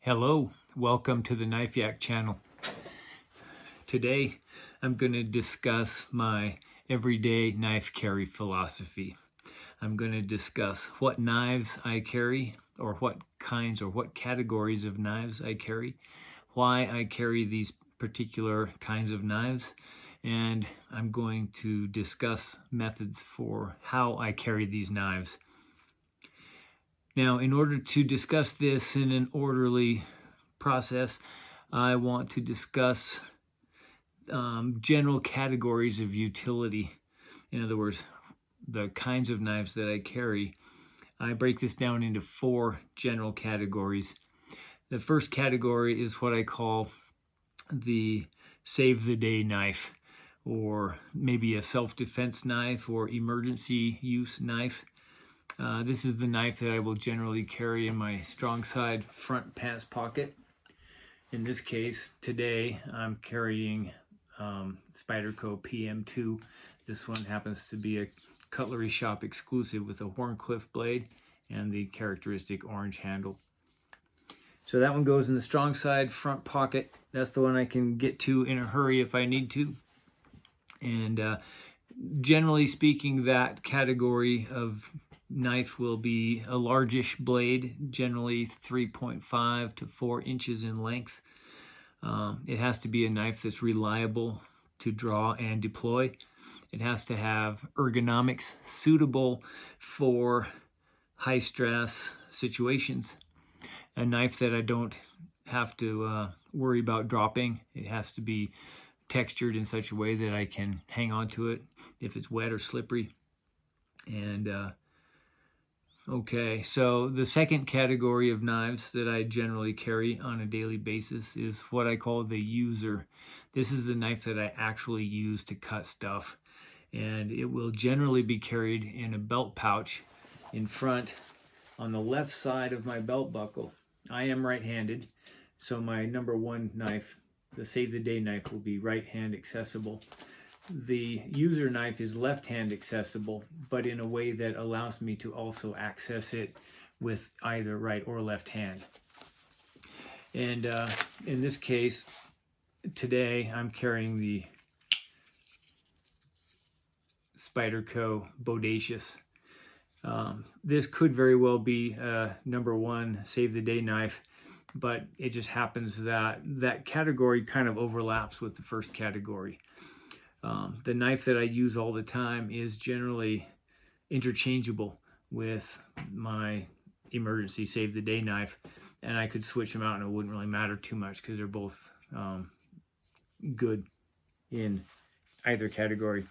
Hello, welcome to the Knife Yak channel. Today I'm going to discuss my everyday knife carry philosophy. I'm going to discuss what knives I carry, or what kinds or what categories of knives I carry, why I carry these particular kinds of knives, and I'm going to discuss methods for how I carry these knives. Now, in order to discuss this in an orderly process, I want to discuss general categories of utility. In other words, the kinds of knives that I carry. I break this down into 4 general categories. The first category is what I call the save the day knife, or maybe a self-defense knife or emergency use knife. This is the knife that I will generally carry in my strong side front pants pocket. In this case, today, I'm carrying Spyderco PM2. This one happens to be a cutlery shop exclusive with a Wharncliffe blade and the characteristic orange handle. So that one goes in the strong side front pocket. That's the one I can get to in a hurry if I need to. And generally speaking, that category of knife will be a largish blade, generally 3.5 to 4 inches in length. It has to be a knife that's reliable to draw and deploy. It has to have ergonomics suitable for high stress situations. A knife that I don't have to worry about dropping. It has to be textured in such a way that I can hang on to it if it's wet or slippery. And okay, so the second category of knives that I generally carry on a daily basis is what I call the user. This is the knife that I actually use to cut stuff, and it will generally be carried in a belt pouch in front on the left side of my belt buckle. I am right-handed, so my number 1 knife, the save the day knife, will be right hand accessible. The user knife is left hand accessible, but in a way that allows me to also access it with either right or left hand. And in this case, today I'm carrying the Spyderco Bodacious. This could very well be number 1 save the day knife, but it just happens that that category kind of overlaps with the first category. The knife that I use all the time is generally interchangeable with my emergency save the day knife, and I could switch them out and it wouldn't really matter too much because they're both good in either category.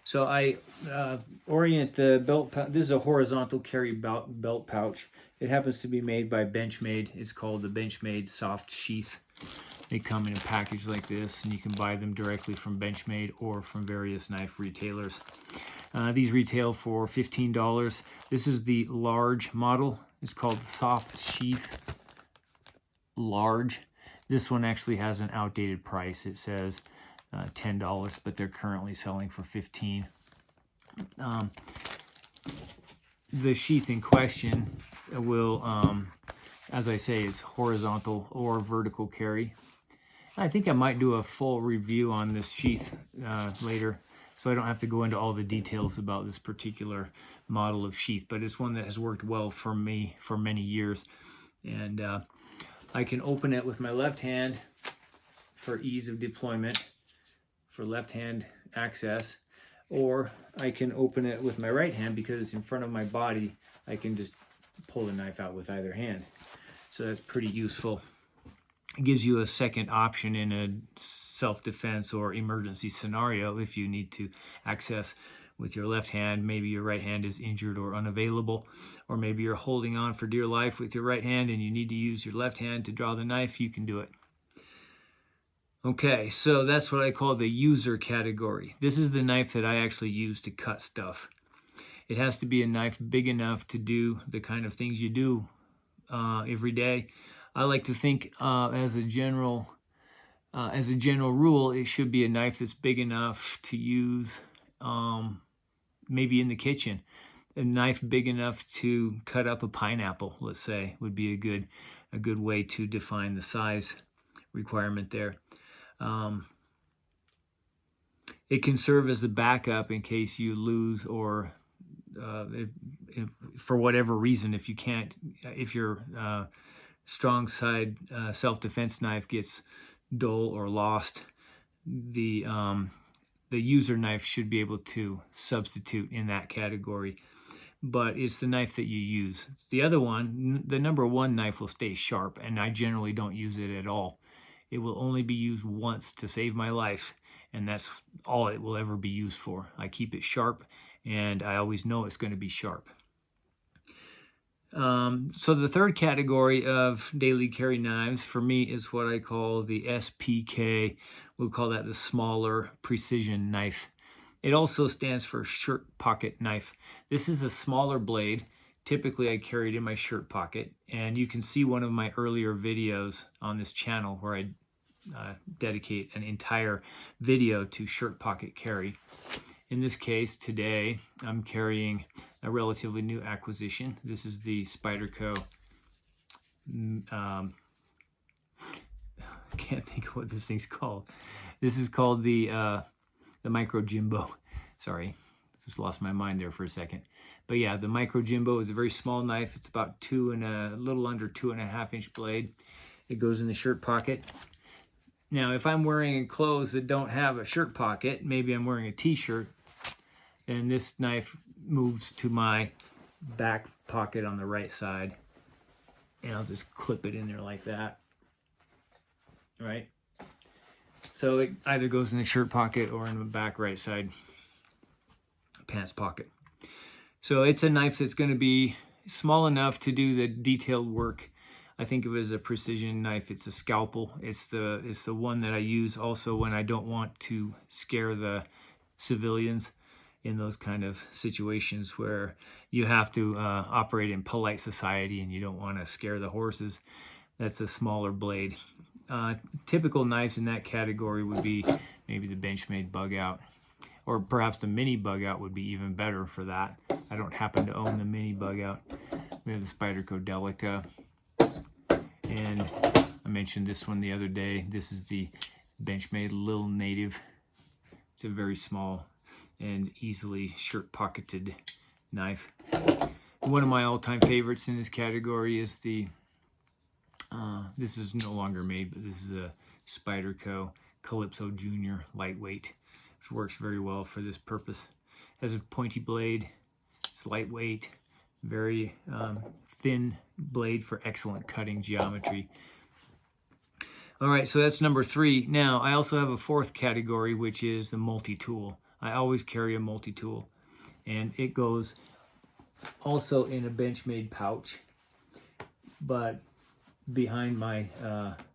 So I orient the belt pouch. This is a horizontal carry belt pouch. It happens to be made by Benchmade. It's called the Benchmade Soft Sheath. They come in a package like this, and you can buy them directly from Benchmade or from various knife retailers. These retail for $15. This is the large model. It's called Soft Sheath Large. This one actually has an outdated price. It says $10, but they're currently selling for $15. The sheath in question will, as I say, is horizontal or vertical carry. I think I might do a full review on this sheath later, so I don't have to go into all the details about this particular model of sheath, but it's one that has worked well for me for many years. And I can open it with my left hand for ease of deployment, for left hand access, or I can open it with my right hand because it's in front of my body. I can just pull the knife out with either hand. So that's pretty useful. It gives you a second option in a self-defense or emergency scenario if you need to access with your left hand. Maybe your right hand is injured or unavailable, or maybe you're holding on for dear life with your right hand and you need to use your left hand to draw the knife. You can do it. Okay, so that's what I call the user category. This is the knife that I actually use to cut stuff. It has to be a knife big enough to do the kind of things you do every day. I like to think as a general rule, it should be a knife that's big enough to use maybe in the kitchen. a knife big enough to cut up a pineapple, let's say, would be a good way to define the size requirement there. It can serve as a backup in case you lose, or for whatever reason, if your strong side self-defense knife gets dull or lost, the user knife should be able to substitute in that category. But it's the knife that you use. The other one, the number one knife, will stay sharp, and I generally don't use it at all. It will only be used once to save my life, and that's all it will ever be used for. I keep it sharp, and I always know it's going to be sharp. So the third category of daily carry knives for me is what I call the SPK. We'll call that the smaller precision knife. It also stands for shirt pocket knife. This is a smaller blade. Typically I carry it in my shirt pocket, and you can see one of my earlier videos on this channel where I dedicate an entire video to shirt pocket carry. In this case, today, I'm carrying a relatively new acquisition. This is the Spyderco, I can't think of what this thing's called. This is called the Micro Jimbo. Sorry, just lost my mind there for a second. But yeah, the Micro Jimbo is a very small knife. It's about a little under 2.5 inch blade. It goes in the shirt pocket. Now, if I'm wearing clothes that don't have a shirt pocket, maybe I'm wearing a t-shirt, then this knife moves to my back pocket on the right side, and I'll just clip it in there like that, right? So it either goes in the shirt pocket or in the back right side pants pocket. So it's a knife that's going to be small enough to do the detailed work. I think of it as a precision knife. It's a scalpel. It's the one that I use also when I don't want to scare the civilians in those kind of situations where you have to operate in polite society and you don't want to scare the horses. That's a smaller blade. Typical knives in that category would be maybe the Benchmade bug out, or perhaps the mini bug out would be even better for that. I don't happen to own the mini bug out. We have the Spyderco Delica. And I mentioned this one the other day. This is the Benchmade Little Native. It's a very small and easily shirt pocketed knife. One of my all-time favorites in this category is this is no longer made, but this is a Spyderco Calypso Junior lightweight, which works very well for this purpose. It has a pointy blade. It's lightweight, very thin blade for excellent cutting geometry. All right, so that's number 3. Now, I also have a fourth category, which is the multi-tool. I always carry a multi-tool, and it goes also in a Benchmade pouch, but behind my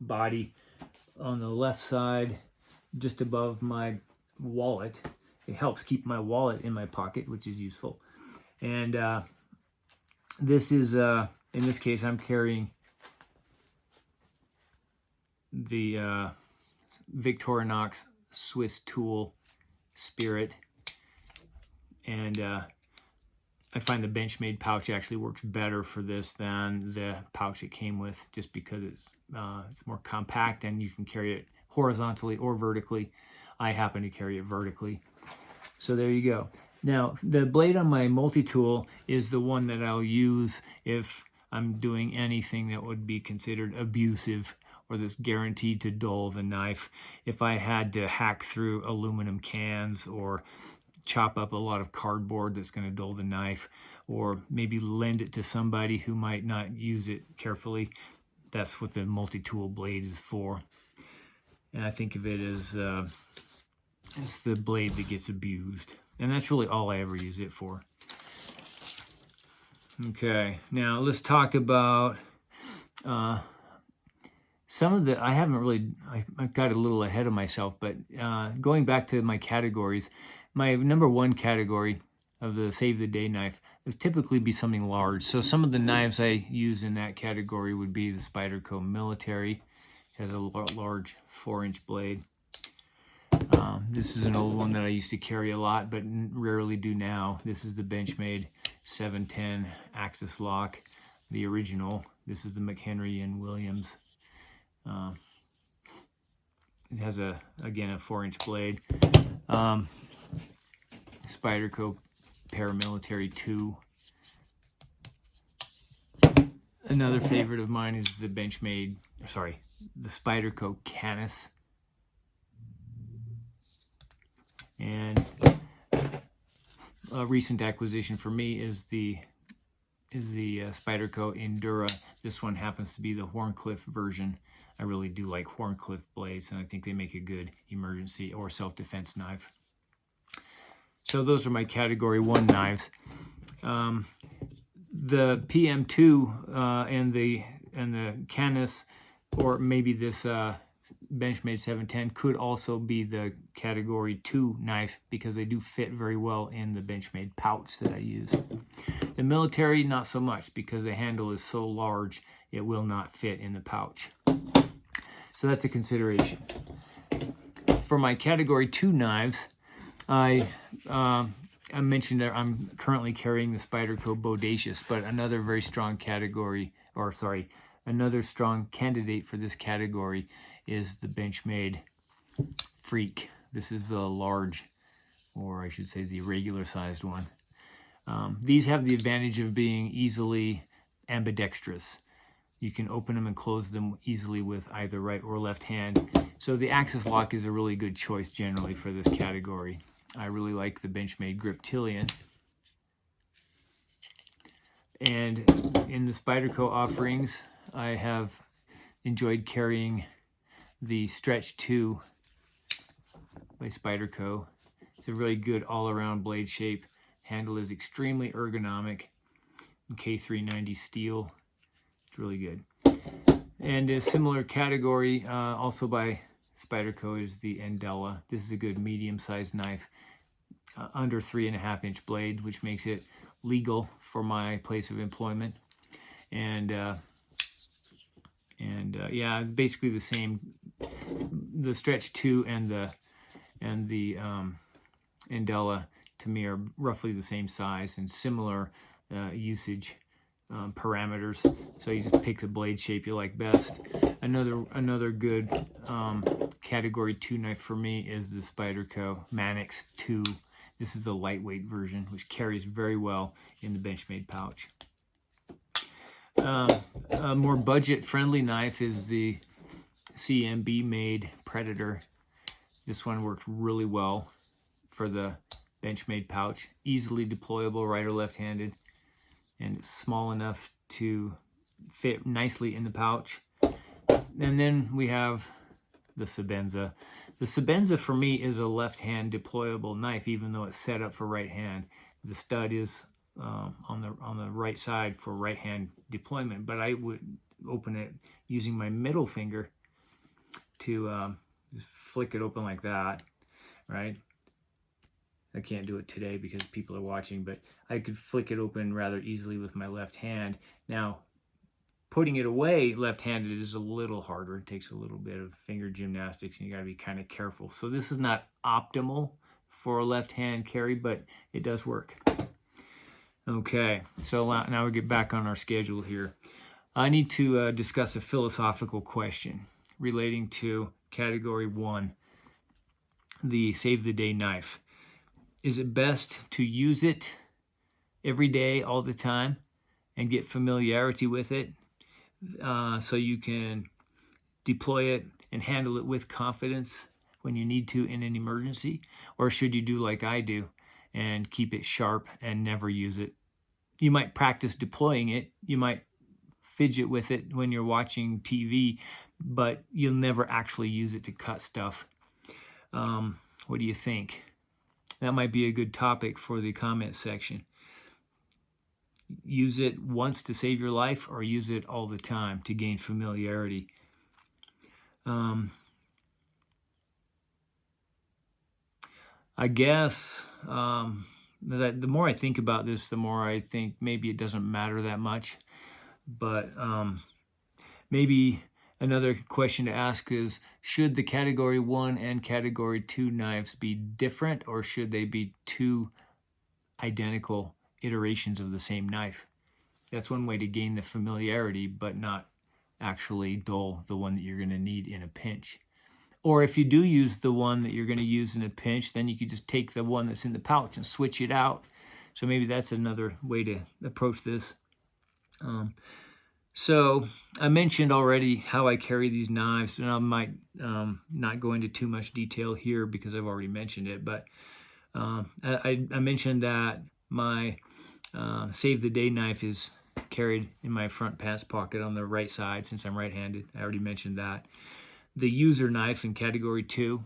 body on the left side, just above my wallet. It helps keep my wallet in my pocket, which is useful. And this is, in this case, I'm carrying the Victorinox Swiss Tool Spirit, and I find the Benchmade pouch actually works better for this than the pouch it came with, just because it's more compact and you can carry it horizontally or vertically. I happen to carry it vertically. So there you go. Now, the blade on my multi-tool is the one that I'll use if I'm doing anything that would be considered abusive or that's guaranteed to dull the knife. If I had to hack through aluminum cans or chop up a lot of cardboard that's going to dull the knife, or maybe lend it to somebody who might not use it carefully, that's what the multi-tool blade is for. And I think of it as it's the blade that gets abused. And that's really all I ever use it for. Okay, now let's talk about some of the, I got a little ahead of myself, but going back to my categories, my number 1 category of the Save the Day knife would typically be something large. So some of the knives I use in that category would be the Spyderco Military. It has a large 4-inch blade. This is an old one that I used to carry a lot, but rarely do now. This is the Benchmade 710 axis lock, the original. This is the McHenry and Williams. It has again a 4-inch blade. Spyderco Paramilitary 2. Another favorite of mine is the the Spyderco Canis. And a recent acquisition for me is the Spyderco Endura. This one happens to be the Wharncliffe version. I really do like Wharncliffe blades, and I think they make a good emergency or self-defense knife. So those are my Category 1 knives. The PM2 and the Canis, or maybe this Benchmade 710, could also be the Category 2 knife because they do fit very well in the Benchmade pouch that I use. The military, not so much, because the handle is so large it will not fit in the pouch. So that's a consideration. For my Category 2 knives, I mentioned that I'm currently carrying the Spyderco Bodacious, but another very strong another strong candidate for this category is the Benchmade Freak. This is the large, or I should say the regular sized one. These have the advantage of being easily ambidextrous. You can open them and close them easily with either right or left hand. So the axis lock is a really good choice generally for this category. I really like the Benchmade Griptilian. And in the Spyderco offerings, I have enjoyed carrying the Stretch 2 by Spyderco. It's a really good all-around blade shape. Handle is extremely ergonomic. K390 steel. It's really good. And a similar category, also by Spyderco, is the Endella. This is a good medium-sized knife, under 3.5-inch blade, which makes it legal for my place of employment. And yeah, it's basically the same. The Stretch 2 and the Endella to me are roughly the same size and similar usage parameters. So you just pick the blade shape you like best. Another good Category 2 knife for me is the Spyderco Manix 2. This is the lightweight version, which carries very well in the Benchmade pouch. A more budget-friendly knife is the CMB made Predator. This one works really well for the Benchmade pouch. Easily deployable right or left-handed, and it's small enough to fit nicely in the pouch. And then we have the Sebenza. The Sebenza for me is a left-hand deployable knife, even though it's set up for right hand. The stud is on the right side for right hand deployment, but I would open it using my middle finger to just flick it open like that, right? I can't do it today because people are watching, but I could flick it open rather easily with my left hand. Now, putting it away left-handed is a little harder. It takes a little bit of finger gymnastics, and you gotta be kind of careful. So this is not optimal for a left-hand carry, but it does work. Okay, so now we get back on our schedule here. I need to discuss a philosophical question relating to Category 1, the Save the Day knife. Is it best to use it every day, all the time, and get familiarity with it so you can deploy it and handle it with confidence when you need to in an emergency? Or should you do like I do and keep it sharp and never use it? You might practice deploying it. You might fidget with it when you're watching TV, but you'll never actually use it to cut stuff. What do you think? That might be a good topic for the comment section. Use it once to save your life, or use it all the time to gain familiarity. I guess the more I think about this, the more I think maybe it doesn't matter that much. But maybe another question to ask is, should the Category 1 and Category 2 knives be different, or should they be two identical iterations of the same knife. That's one way to gain the familiarity, but not actually dull the one that you're going to need in a pinch. Or if you do use the one that you're going to use in a pinch, then you could just take the one that's in the pouch and switch it out. So maybe that's another way to approach this. So I mentioned already how I carry these knives, and I might not go into too much detail here because I've already mentioned it, but I mentioned that my Save the Day knife is carried in my front pants pocket on the right side since I'm right-handed. I already mentioned that. The user knife in category 2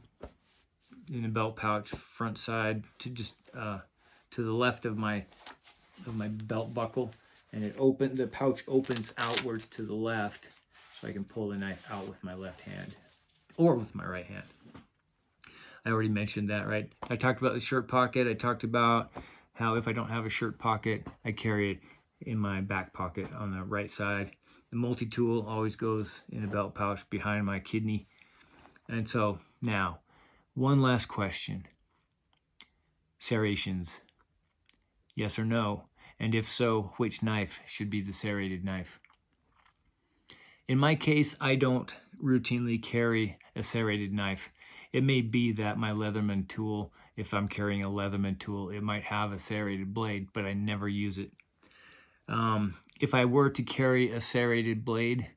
in a belt pouch, front side to just to the left of my belt buckle, and the pouch opens outwards to the left, so I can pull the knife out with my left hand or with my right hand. I already mentioned that, right? I talked about the shirt pocket. I talked about how if I don't have a shirt pocket, I carry it in my back pocket on the right side. The multi-tool always goes in a belt pouch behind my kidney. And so now, one last question. Serrations, yes or no? And if so, which knife should be the serrated knife? In my case, I don't routinely carry a serrated knife. It may be that my Leatherman tool, if I'm carrying a Leatherman tool, it might have a serrated blade, but I never use it. If I were to carry a serrated blade,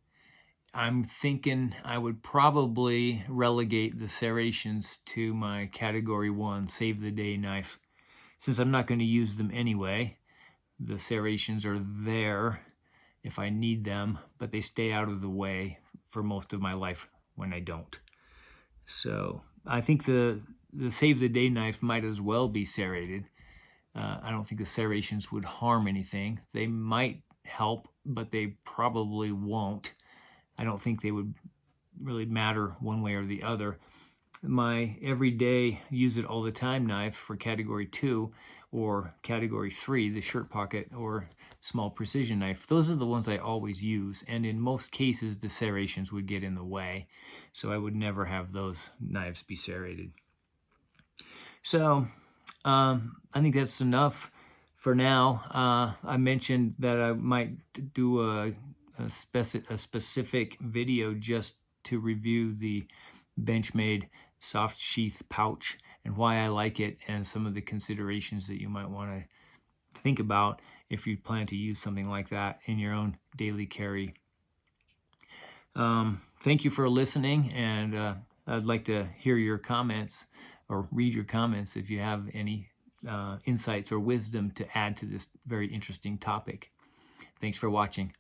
I'm thinking I would probably relegate the serrations to my category 1 Save the Day knife. Since I'm not going to use them anyway, the serrations are there if I need them, but they stay out of the way for most of my life when I don't. So I think the Save the Day knife might as well be serrated. I don't think the serrations would harm anything. They might help, but they probably won't. I don't think they would really matter one way or the other. My everyday use it all the time knife for category 2 or category 3, the shirt pocket or small precision knife, those are the ones I always use, and in most cases the serrations would get in the way, so I would never have those knives be serrated. So I think that's enough for now. I mentioned that I might do a specific video just to review the Benchmade soft sheath pouch and why I like it and some of the considerations that you might want to think about if you plan to use something like that in your own daily carry. Thank you for listening, and I'd like to hear your comments or read your comments if you have any insights or wisdom to add to this very interesting topic. Thanks for watching.